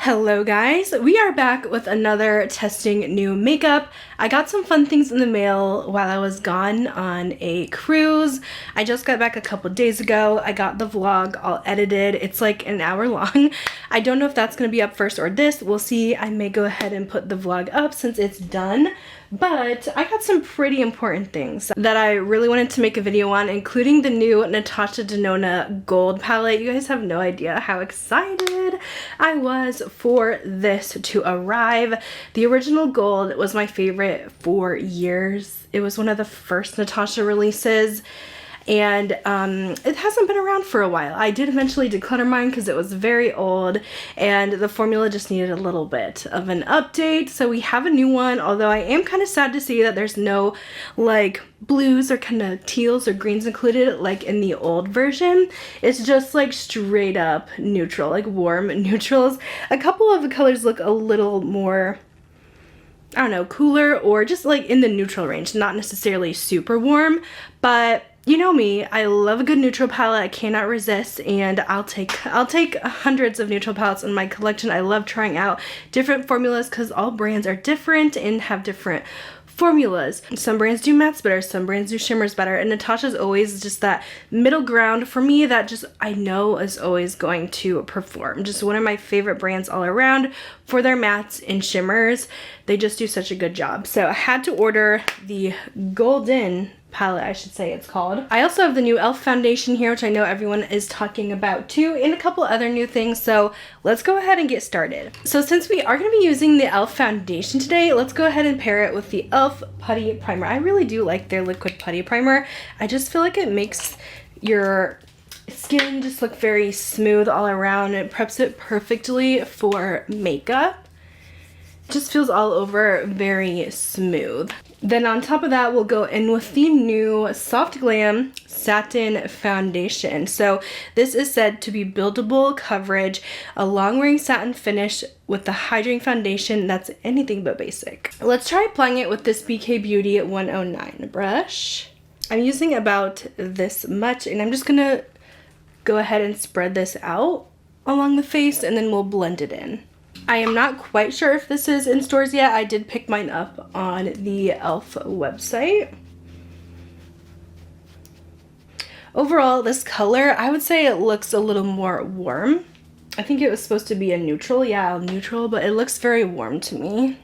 Hello guys, we are back with another testing new makeup. I got some fun things in the mail while I was gone on a cruise. I just got back a couple days ago. I got the vlog all edited. It's like an hour long. I don't know if that's going to be up first or this. We'll see. I may go ahead and put the vlog up since it's done. But I got some pretty important things that I really wanted to make a video on, including the new Natasha Denona gold palette. You guys have no idea how excited I was for this to arrive. The original gold was my favorite for years. It was one of the first Natasha releases. And it hasn't been around for a while. I did eventually declutter mine because it was very old and the formula just needed a little bit of an update. So we have a new one, although I am kind of sad to see that there's no like blues or kind of teals or greens included like in the old version. It's just like straight up neutral, like warm neutrals. A couple of the colors look a little more, I don't know, cooler or just like in the neutral range, not necessarily super warm, but you know me, I love a good neutral palette. I cannot resist, and I'll take hundreds of neutral palettes in my collection. I love trying out different formulas because all brands are different and have different formulas. Some brands do mattes better, some brands do shimmers better, and Natasha's always just that middle ground for me that just I know is always going to perform. Just one of my favorite brands all around for their mattes and shimmers. They just do such a good job. So I had to order the golden palette, I should say it's called. I also have the new e.l.f. foundation here, which I know everyone is talking about too, and a couple other new things, so let's go ahead and get started. So since we are going to be using the e.l.f. foundation today, let's go ahead and pair it with the e.l.f. putty primer. I really do like their liquid putty primer. I just feel like it makes your skin just look very smooth all around. It preps it perfectly for makeup. It just feels all over very smooth. Then on top of that, we'll go in with the new Soft Glam Satin Foundation. So this is said to be buildable coverage, a long-wearing satin finish with the hydrating foundation that's anything but basic. Let's try applying it with this BK Beauty 109 brush. I'm using about this much, and I'm just gonna go ahead and spread this out along the face, and then we'll blend it in. I am not quite sure if this is in stores yet. I did pick mine up on the e.l.f. website. Overall, this color, I would say it looks a little more warm. I think it was supposed to be a neutral, yeah, neutral, but it looks very warm to me.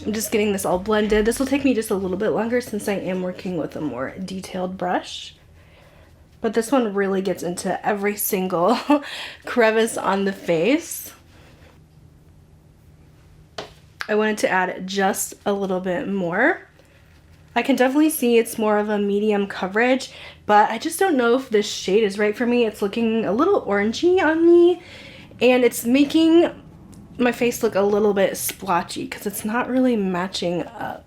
I'm just getting this all blended. This will take me just a little bit longer since I am working with a more detailed brush. But this one really gets into every single crevice on the face. I wanted to add just a little bit more. I can definitely see it's more of a medium coverage, but I just don't know if this shade is right for me. It's looking a little orangey on me, and it's making my face look a little bit splotchy because it's not really matching up.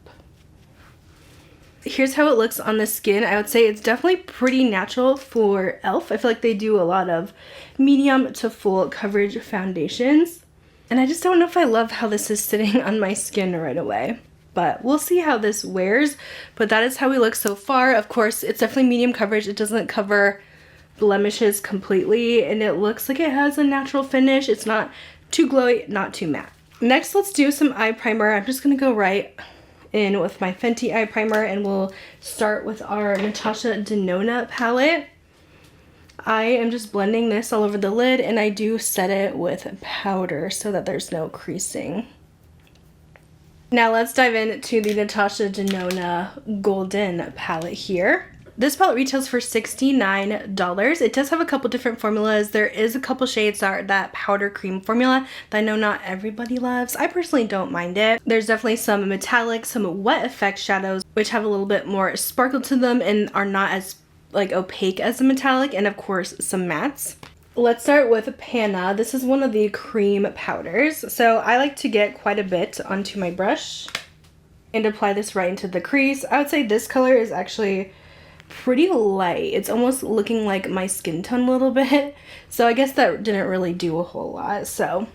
Here's how it looks on the skin. I would say it's definitely pretty natural for e.l.f. I feel like they do a lot of medium to full coverage foundations. And I just don't know if I love how this is sitting on my skin right away. But we'll see how this wears. But that is how we look so far. Of course, it's definitely medium coverage. It doesn't cover blemishes completely. And it looks like it has a natural finish. It's not too glowy, not too matte. Next, let's do some eye primer. I'm just going to go right in with my Fenty eye primer, and we'll start with our Natasha Denona palette. I am just blending this all over the lid, and I do set it with powder so that there's no creasing. Now let's dive into the Natasha Denona Golden palette here. This palette retails for $69. It does have a couple different formulas. There is a couple shades that are that powder cream formula that I know not everybody loves. I personally don't mind it. There's definitely some metallic, some wet effect shadows, which have a little bit more sparkle to them and are not as like opaque as the metallic, and of course some mattes. Let's start with Panna. This is one of the cream powders. So I like to get quite a bit onto my brush and apply this right into the crease. I would say this color is actually pretty light. It's almost looking like my skin tone a little bit. So I guess that didn't really do a whole lot. So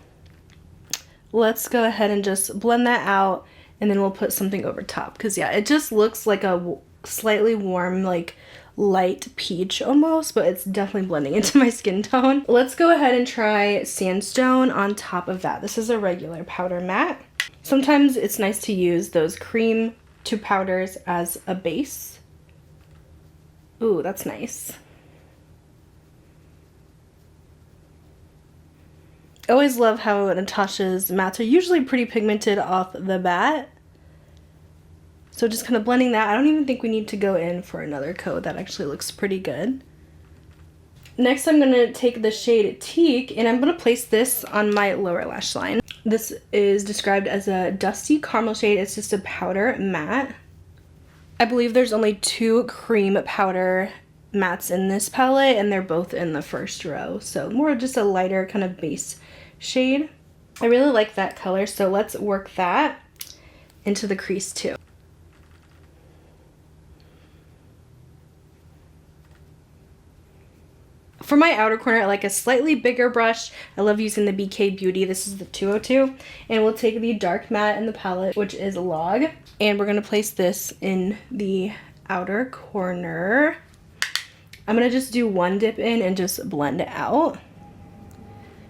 let's go ahead and just blend that out, and then we'll put something over top. Because yeah, it just looks like a slightly warm, like light peach almost, but it's definitely blending into my skin tone. Let's go ahead and try Sandstone on top of that. This is a regular powder matte. Sometimes it's nice to use those cream to powders as a base. Ooh, that's nice. I always love how Natasha's mattes are usually pretty pigmented off the bat. So just kind of blending that. I don't even think we need to go in for another coat. That actually looks pretty good. Next, I'm going to take the shade Teak, and I'm going to place this on my lower lash line. This is described as a dusty caramel shade. It's just a powder matte. I believe there's only 2 cream powder mattes in this palette, and they're both in the first row. So more of just a lighter kind of base shade. I really like that color, so let's work that into the crease too. For my outer corner, I like a slightly bigger brush. I love using the BK Beauty. This is the 202. And we'll take the dark matte in the palette, which is Log. And we're going to place this in the outer corner. I'm going to just do one dip in and just blend it out,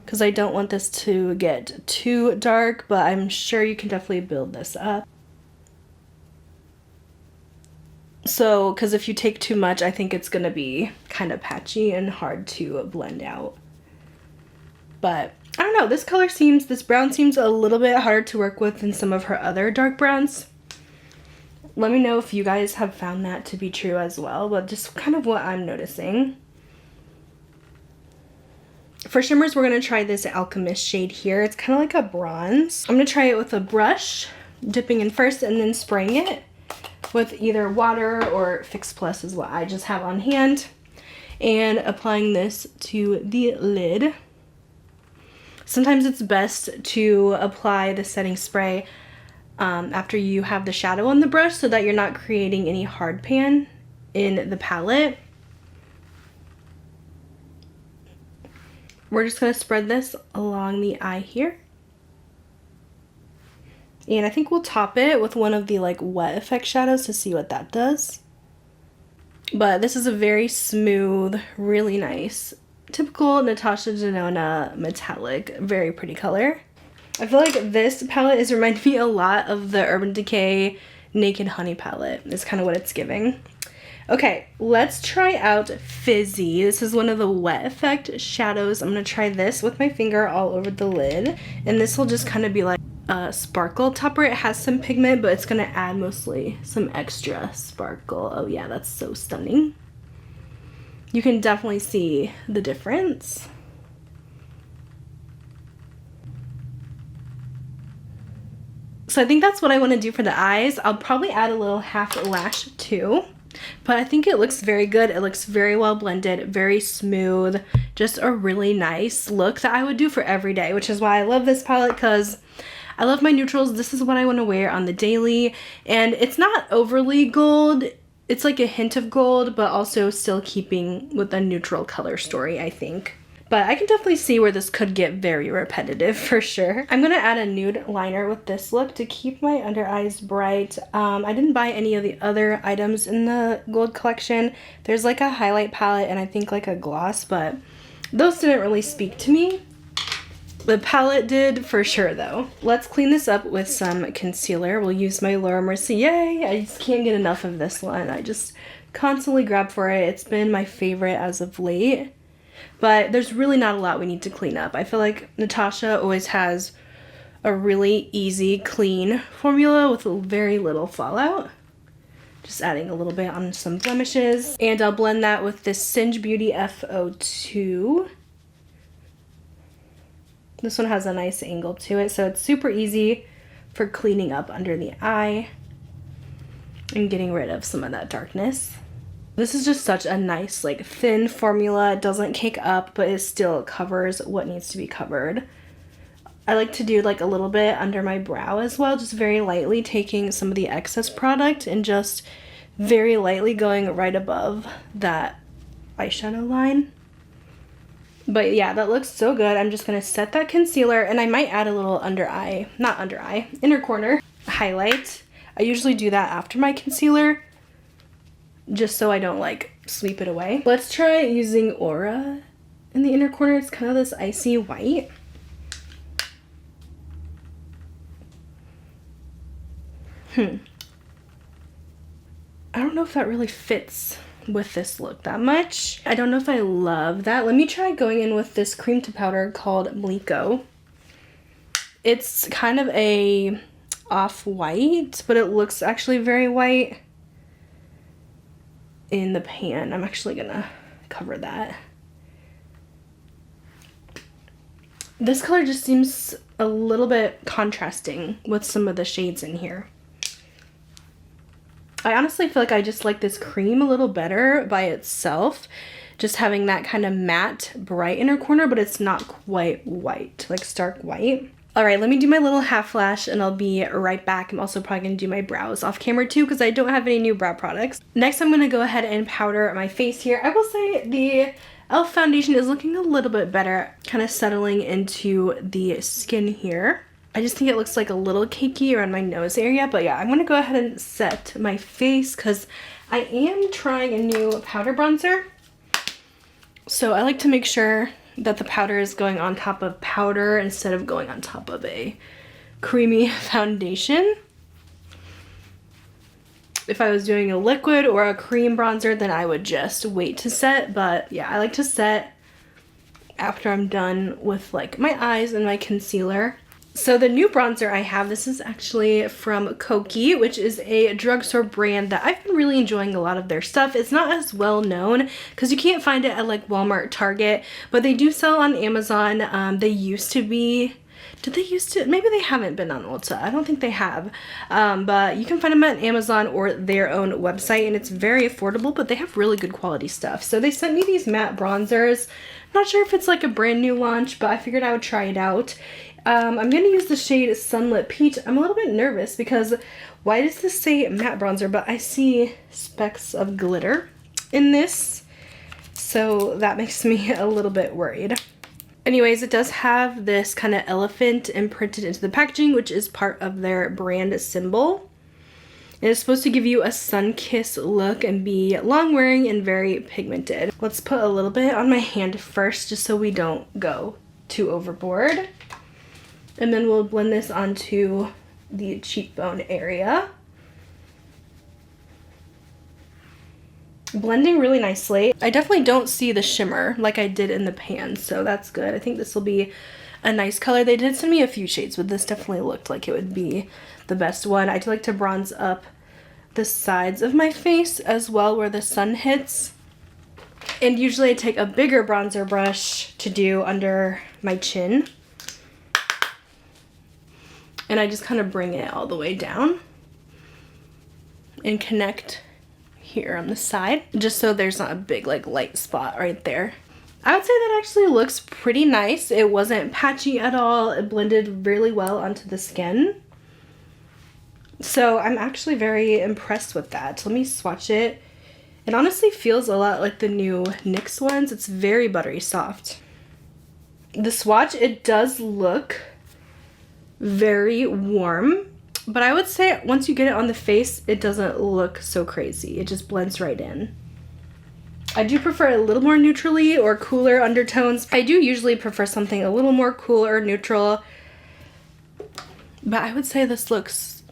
because I don't want this to get too dark, but I'm sure you can definitely build this up. So, because if you take too much, I think it's going to be kind of patchy and hard to blend out. But, I don't know, this brown seems a little bit harder to work with than some of her other dark browns. Let me know if you guys have found that to be true as well, but just kind of what I'm noticing. For shimmers, we're going to try this Alchemist shade here. It's kind of like a bronze. I'm going to try it with a brush, dipping in first and then spraying it with either water or Fix Plus is what I just have on hand, and applying this to the lid. Sometimes it's best to apply the setting spray after you have the shadow on the brush, so that you're not creating any hard pan in the palette. We're just going to spread this along the eye here. And I think we'll top it with one of the like wet effect shadows to see what that does. But this is a very smooth, really nice, typical Natasha Denona metallic, very pretty color. I feel like this palette is reminding me a lot of the Urban Decay Naked Honey palette. Is kind of what it's giving. Okay, let's try out Fizzy. This is one of the wet effect shadows. I'm going to try this with my finger all over the lid. And this will just kind of be like a sparkle topper. It has some pigment, but it's going to add mostly some extra sparkle. Oh yeah, that's so stunning. You can definitely see the difference. So I think that's what I want to do for the eyes. I'll probably add a little half lash too. But I think it looks very good. It looks very well blended, very smooth. Just a really nice look that I would do for every day, which is why I love this palette, because I love my neutrals. This is what I want to wear on the daily. And it's not overly gold. It's like a hint of gold, but also still keeping with a neutral color story, I think. But I can definitely see where this could get very repetitive for sure. I'm going to add a nude liner with this look to keep my under eyes bright. I didn't buy any of the other items in the gold collection. There's like a highlight palette and I think like a gloss, but those didn't really speak to me. The palette did for sure though. Let's clean this up with some concealer. We'll use my Laura Mercier. I just can't get enough of this one. I just constantly grab for it. It's been my favorite as of late. But there's really not a lot we need to clean up. I feel like Natasha always has a really easy, clean formula with very little fallout. Just adding a little bit on some blemishes. And I'll blend that with this Singe Beauty F02. This one has a nice angle to it, so it's super easy for cleaning up under the eye and getting rid of some of that darkness. This is just such a nice, like, thin formula. It doesn't cake up, but it still covers what needs to be covered. I like to do, like, a little bit under my brow as well, just very lightly taking some of the excess product and just very lightly going right above that eyeshadow line. But yeah, that looks so good. I'm just going to set that concealer, and I might add a little inner corner highlight. I usually do that after my concealer, just so I don't like sweep it away. Let's try using Aura in the inner corner. It's kind of this icy white. I don't know if that really fits with this look that much. I don't know if I love that. Let me try going in with this cream to powder called Mliko. It's kind of a off-white, but it looks actually very white in the pan. I'm actually gonna cover that. This color just seems a little bit contrasting with some of the shades in here. I honestly feel like I just like this cream a little better by itself. Just having that kind of matte, bright inner corner, but it's not quite white, like stark white. All right, let me do my little half lash and I'll be right back. I'm also probably gonna do my brows off camera too because I don't have any new brow products. Next, I'm gonna go ahead and powder my face here. I will say the e.l.f. foundation is looking a little bit better, kind of settling into the skin here. I just think it looks like a little cakey around my nose area, but yeah, I'm gonna go ahead and set my face because I am trying a new powder bronzer. So I like to make sure that the powder is going on top of powder instead of going on top of a creamy foundation. If I was doing a liquid or a cream bronzer, then I would just wait to set, but yeah, I like to set after I'm done with like my eyes and my concealer. So the new bronzer I have, this is actually from Kiki, which is a drugstore brand that I've been really enjoying a lot of their stuff. It's not as well known because you can't find it at like Walmart, Target, but they do sell on Amazon. They used to be, did they used to? Maybe they haven't been on Ulta. I don't think they have, but you can find them at Amazon or their own website, and it's very affordable, but they have really good quality stuff. So they sent me these matte bronzers. Not sure if it's like a brand new launch, but I figured I would try it out. I'm going to use the shade Sunlit Peach. I'm a little bit nervous because why does this say matte bronzer, but I see specks of glitter in this, so that makes me a little bit worried. Anyways, it does have this kind of elephant imprinted into the packaging, which is part of their brand symbol. It is supposed to give you a sun-kissed look and be long wearing and very pigmented. Let's put a little bit on my hand first just so we don't go too overboard. And then we'll blend this onto the cheekbone area. Blending really nicely. I definitely don't see the shimmer like I did in the pan, so that's good. I think this will be a nice color. They did send me a few shades, but this definitely looked like it would be the best one. I do like to bronze up the sides of my face as well where the sun hits. And usually I take a bigger bronzer brush to do under my chin. And I just kind of bring it all the way down and connect here on the side, just so there's not a big like light spot right there. I would say that actually looks pretty nice. It wasn't patchy at all. It blended really well onto the skin. So I'm actually very impressed with that. Let me swatch it. It honestly feels a lot like the new NYX ones. It's very buttery soft. The swatch, it does look very warm, but I would say once you get it on the face, it doesn't look so crazy. It just blends right in. I do prefer a little more neutrally or cooler undertones. I do usually prefer something a little more cool or neutral, but I would say this looks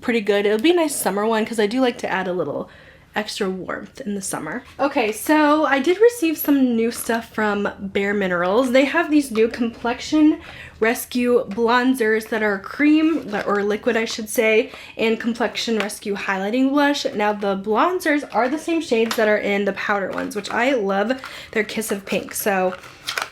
pretty good. It'll be a nice summer one because I do like to add a little extra warmth in the summer. Okay, so I did receive some new stuff from Bare Minerals. They have these new Complexion Rescue bronzers that are cream, or liquid I should say, and Complexion Rescue highlighting blush. Now the bronzers are the same shades that are in the powder ones, which I love. Their Kiss of Pink. So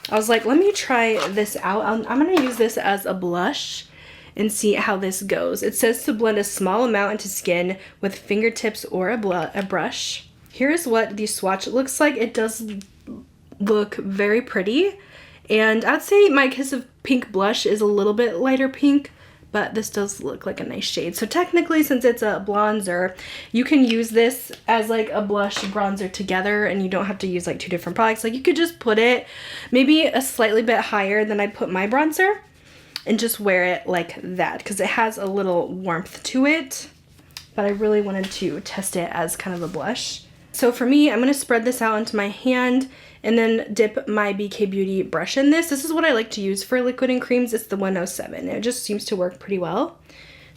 I was like, let me try this out. I'm gonna use this as a blush and see how this goes. It says to blend a small amount into skin with fingertips or a brush. Here's what the swatch looks like. It does look very pretty, and I'd say my Kiss of Pink blush is a little bit lighter pink, but this does look like a nice shade. So technically, since it's a bronzer, you can use this as like a blush bronzer together, and you don't have to use like two different products. Like you could just put it maybe a slightly bit higher than I put my bronzer and just wear it like that because it has a little warmth to it, but I really wanted to test it as kind of a blush. So for me, I'm going to spread this out onto my hand and then dip my BK Beauty brush in this. This is what I like to use for liquid and creams. It's the 107. It just seems to work pretty well.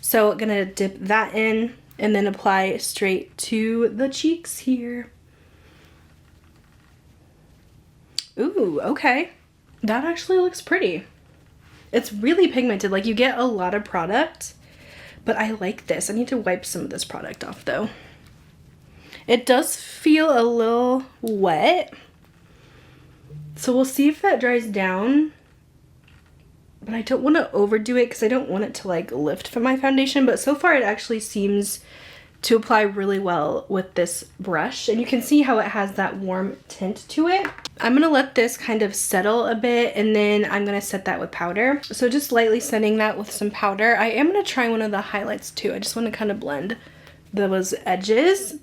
So I'm going to dip that in and then apply straight to the cheeks here. Ooh, okay. That actually looks pretty. It's really pigmented. Like, you get a lot of product, but I like this. I need to wipe some of this product off though. It does feel a little wet. So we'll see if that dries down. But I don't want to overdo it because I don't want it to like lift from my foundation. But so far it actually seems to apply really well with this brush. And you can see how it has that warm tint to it. I'm going to let this kind of settle a bit and then I'm going to set that with powder. So just lightly setting that with some powder. I am going to try one of the highlights too. I just want to kind of blend those edges.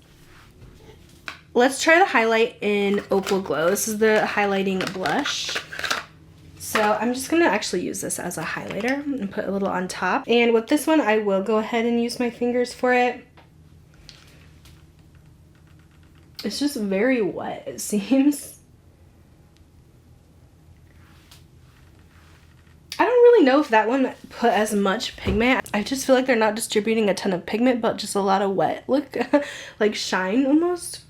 Let's try the highlight in Opal Glow. This is the highlighting blush. So I'm just going to actually use this as a highlighter and put a little on top. And with this one, I will go ahead and use my fingers for it. It's just very wet, it seems. I don't really know if that one put as much pigment. I just feel like they're not distributing a ton of pigment, but just a lot of wet look, like shine almost.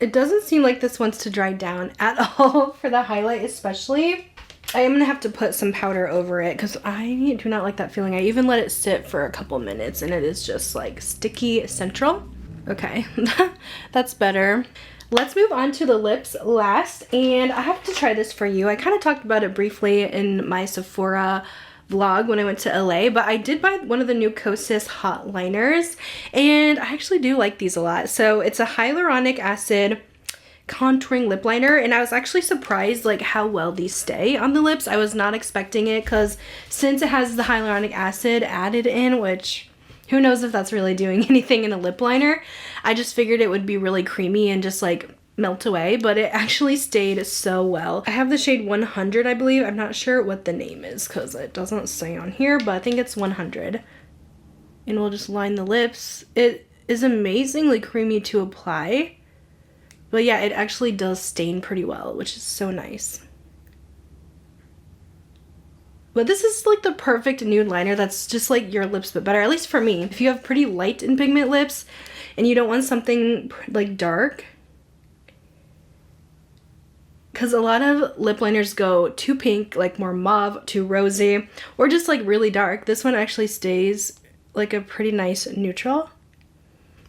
It doesn't seem like this wants to dry down at all for the highlight especially. I am going to have to put some powder over it because I do not like that feeling. I even let it sit for a couple minutes and it is just like sticky central. Okay, that's better. Let's move on to the lips last, and I have to try this for you. I kind of talked about it briefly in my Sephora vlog when I went to LA, but I did buy one of the new Kosas hot liners, and I actually do like these a lot. So it's a hyaluronic acid contouring lip liner, and I was actually surprised like how well these stay on the lips. I was not expecting it because since it has the hyaluronic acid added in, which who knows if that's really doing anything in a lip liner, I just figured it would be really creamy and just like melt away, but it actually stayed so well. I have the shade 100, I believe. I'm not sure what the name is because it doesn't say on here, but I think it's 100. And we'll just line the lips. It is amazingly creamy to apply, but yeah, it actually does stain pretty well, which is so nice. But this is like the perfect nude liner that's just like your lips but better, at least for me. If you have pretty light and pigment lips and you don't want something like dark, because a lot of lip liners go too pink, like more mauve, too rosy, or just like really dark. This one actually stays like a pretty nice neutral.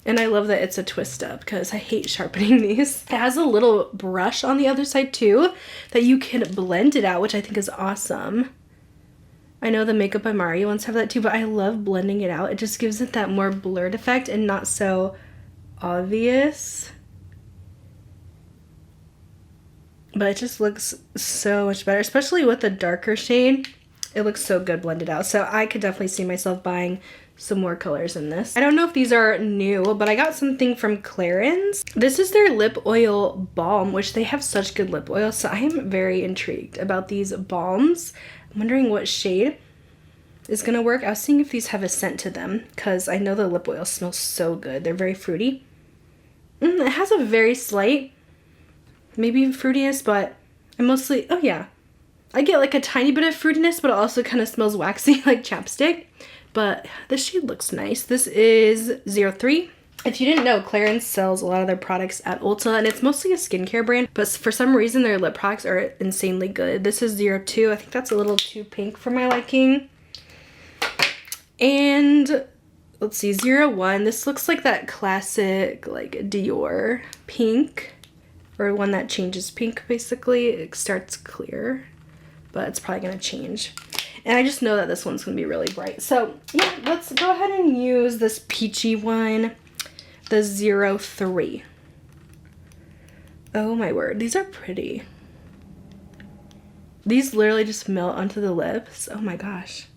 And I love that it's a twist up because I hate sharpening these. It has a little brush on the other side too that you can blend it out, which I think is awesome. I know the Makeup by Mari ones have that too, but I love blending it out. It just gives it that more blurred effect and not so obvious. But it just looks so much better, especially with the darker shade. It looks so good blended out. So I could definitely see myself buying some more colors in this. I don't know if these are new, but I got something from Clarins. This is their lip oil balm, which they have such good lip oil. So I am very intrigued about these balms. I'm wondering what shade is gonna work. I was seeing if these have a scent to them because I know the lip oil smells so good. They're very fruity. It has a very slight, maybe fruitiness, but I mostly, oh yeah. I get like a tiny bit of fruitiness, but it also kind of smells waxy like chapstick. But this shade looks nice. This is 03. If you didn't know, Clarins sells a lot of their products at Ulta, and it's mostly a skincare brand, but for some reason their lip products are insanely good. This is 02. I think that's a little too pink for my liking. And let's see, 01. This looks like that classic like Dior pink, or one that changes pink basically. It starts clear, but it's probably gonna change. And I just know that this one's gonna be really bright. So yeah, let's go ahead and use this peachy one, the 03. Oh my word, these are pretty. These literally just melt onto the lips. Oh my gosh.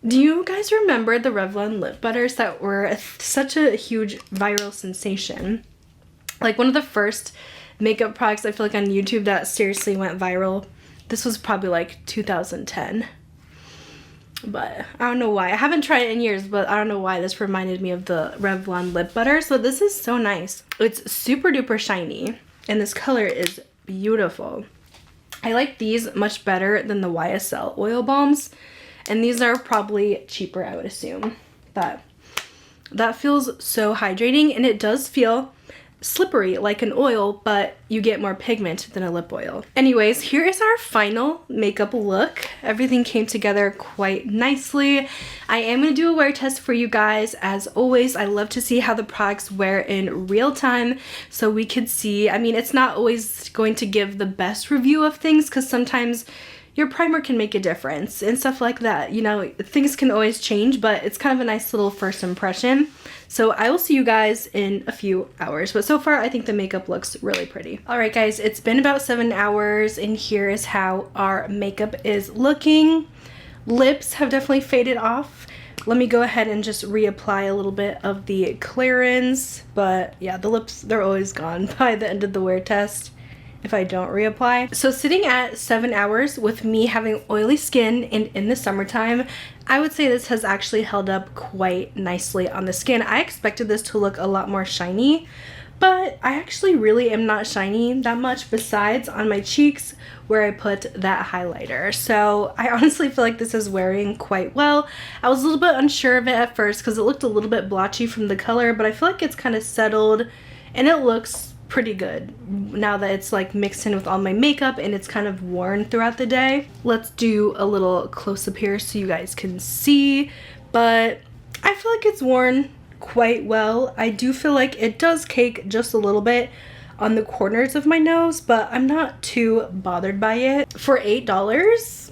Do you guys remember the Revlon lip butters that were such a huge viral sensation? Like one of the first makeup products I feel like on YouTube that seriously went viral. This was probably like 2010. but I don't know why. I haven't tried it in years, but I don't know why this reminded me of the Revlon lip butter. So this is so nice. It's super duper shiny and this color is beautiful. I like these much better than the YSL oil balms, and these are probably cheaper, I would assume. But that feels so hydrating, and it does feel slippery like an oil, but you get more pigment than a lip oil. Anyways, here is our final makeup look. Everything came together quite nicely. I am going to do a wear test for you guys. As always, I love to see how the products wear in real time so we could see. I mean, it's not always going to give the best review of things because sometimes your primer can make a difference and stuff like that. You know, things can always change, but it's kind of a nice little first impression. So I will see you guys in a few hours, but so far I think the makeup looks really pretty. All right guys, it's been about 7 hours and here is how our makeup is looking. Lips have definitely faded off. Let me go ahead and just reapply a little bit of the clearance, but yeah, the lips, they're always gone by the end of the wear test if I don't reapply. So sitting at 7 hours with me having oily skin and in the summertime, I would say this has actually held up quite nicely on the skin. I expected this to look a lot more shiny, but I actually really am not shiny that much besides on my cheeks where I put that highlighter. So I honestly feel like this is wearing quite well. I was a little bit unsure of it at first because it looked a little bit blotchy from the color, but I feel like it's kind of settled and it looks pretty good now that it's like mixed in with all my makeup and it's kind of worn throughout the day. Let's do a little close up here so you guys can see, but I feel like it's worn quite well. I do feel like it does cake just a little bit on the corners of my nose, but I'm not too bothered by it. For $8,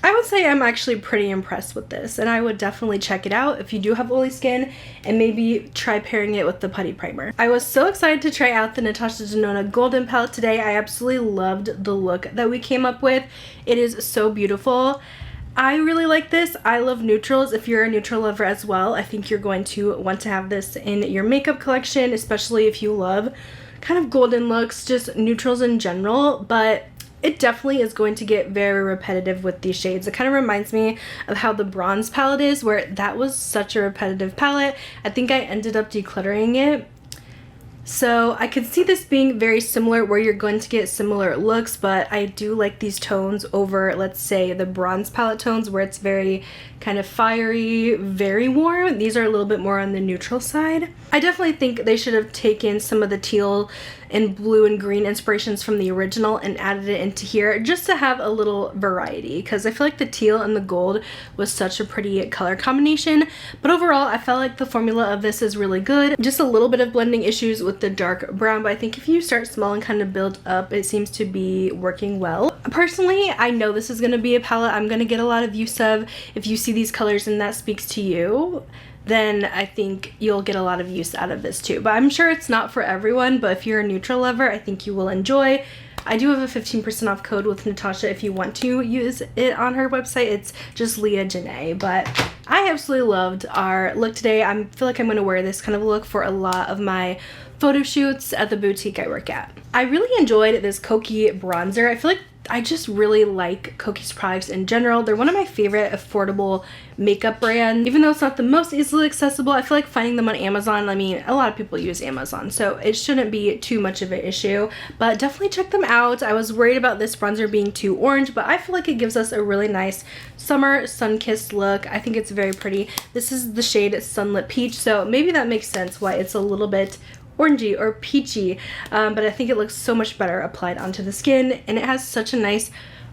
I would say I'm actually pretty impressed with this, and I would definitely check it out if you do have oily skin and maybe try pairing it with the putty primer. I was so excited to try out the Natasha Denona Golden palette today. I absolutely loved the look that we came up with. It is so beautiful. I really like this. I love neutrals. If you're a neutral lover as well, I think you're going to want to have this in your makeup collection, especially if you love kind of golden looks, just neutrals in general, but it definitely is going to get very repetitive with these shades. It kind of reminds me of how the bronze palette is, where that was such a repetitive palette. I think I ended up decluttering it. So I could see this being very similar where you're going to get similar looks, but I do like these tones over, let's say, the bronze palette tones where it's very kind of fiery, very warm. These are a little bit more on the neutral side. I definitely think they should have taken some of the teal and blue and green inspirations from the original and added it into here just to have a little variety, because I feel like the teal and the gold was such a pretty color combination. But overall, I felt like the formula of this is really good. Just a little bit of blending issues with the dark brown, but I think if you start small and kind of build up, it seems to be working well. Personally, I know this is going to be a palette I'm going to get a lot of use of. If you see these colors and that speaks to you, then I think you'll get a lot of use out of this too. But I'm sure it's not for everyone, but if you're a neutral lover, I think you will enjoy. I do have a 15% off code with Natasha if you want to use it on her website. It's just LEAHJANAE. But I absolutely loved our look today. I feel like I'm going to wear this kind of look for a lot of my photo shoots at the boutique I work at. I really enjoyed this Kiki bronzer. I feel like I just really like Kiki's products in general. They're one of my favorite affordable makeup brands. Even though it's not the most easily accessible, I feel like finding them on Amazon, I mean, a lot of people use Amazon, so it shouldn't be too much of an issue, but definitely check them out. I was worried about this bronzer being too orange, but I feel like it gives us a really nice summer sun-kissed look. I think it's very pretty. This is the shade Sunlit Peach, so maybe that makes sense why it's a little bit orangey or peachy, but I think it looks so much better applied onto the skin, and it has such a nice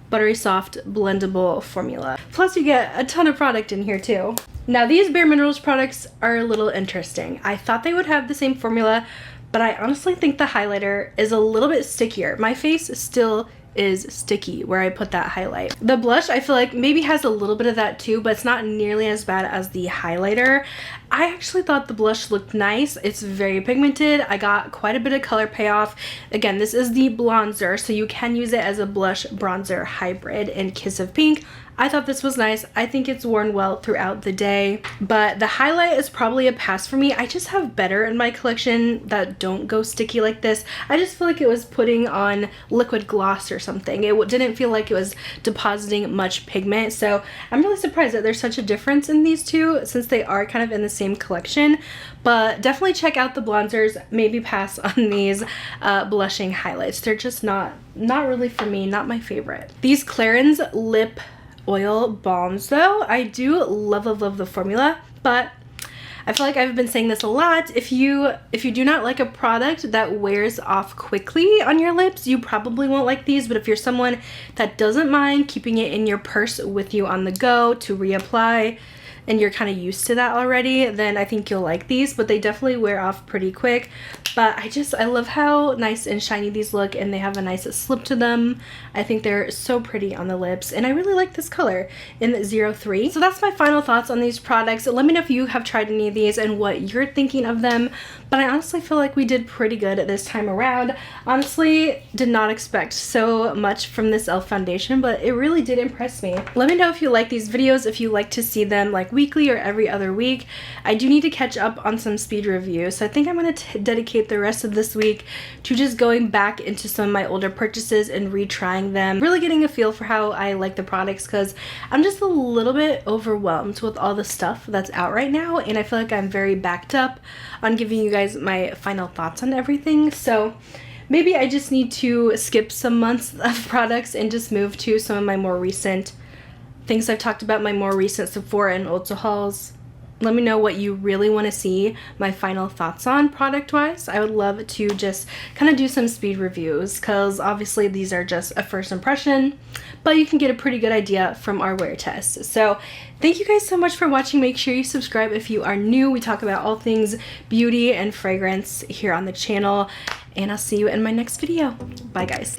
buttery soft blendable formula. Plus you get a ton of product in here too. Now these Bare Minerals products are a little interesting. I thought they would have the same formula, but I honestly think the highlighter is a little bit stickier. My face still is sticky where I put that highlight. The blush I feel like maybe has a little bit of that too, but it's not nearly as bad as the highlighter. I actually thought the blush looked nice. It's very pigmented. I got quite a bit of color payoff. Again, this is the bronzer, so you can use it as a blush bronzer hybrid in Kiss of Pink. I thought this was nice. I think it's worn well throughout the day, but the highlight is probably a pass for me. I just have better in my collection that don't go sticky like this. I just feel like it was putting on liquid gloss or something. It didn't feel like it was depositing much pigment, so I'm really surprised that there's such a difference in these two since they are kind of in the same collection. But definitely check out the bronzers, maybe pass on these blushing highlights. They're just not really for me, not my favorite. These Clarins lip oil balms though, I do love the formula, but I feel like I've been saying this a lot. If you do not like a product that wears off quickly on your lips, you probably won't like these. But if you're someone that doesn't mind keeping it in your purse with you on the go to reapply, and you're kind of used to that already, then I think you'll like these. But they definitely wear off pretty quick. But I love how nice and shiny these look, and they have a nice slip to them. I think they're so pretty on the lips, and I really like this color in 03. So that's my final thoughts on these products. Let me know if you have tried any of these and what you're thinking of them. But I honestly feel like we did pretty good this time around. Honestly, did not expect so much from this e.l.f. foundation, but it really did impress me. Let me know if you like these videos, if you like to see them like weekly or every other week. I do need to catch up on some speed reviews, so I think I'm going to dedicate the rest of this week to just going back into some of my older purchases and retrying them, really getting a feel for how I like the products, because I'm just a little bit overwhelmed with all the stuff that's out right now, and I feel like I'm very backed up on giving you guys my final thoughts on everything. So maybe I just need to skip some months of products and just move to some of my more recent things I've talked about, my more recent Sephora and Ulta hauls. Let me know what you really want to see my final thoughts on product wise. I would love to just kind of do some speed reviews, because obviously these are just a first impression, but you can get a pretty good idea from our wear test. So thank you guys so much for watching. Make sure you subscribe if you are new. We talk about all things beauty and fragrance here on the channel, and I'll see you in my next video. Bye guys.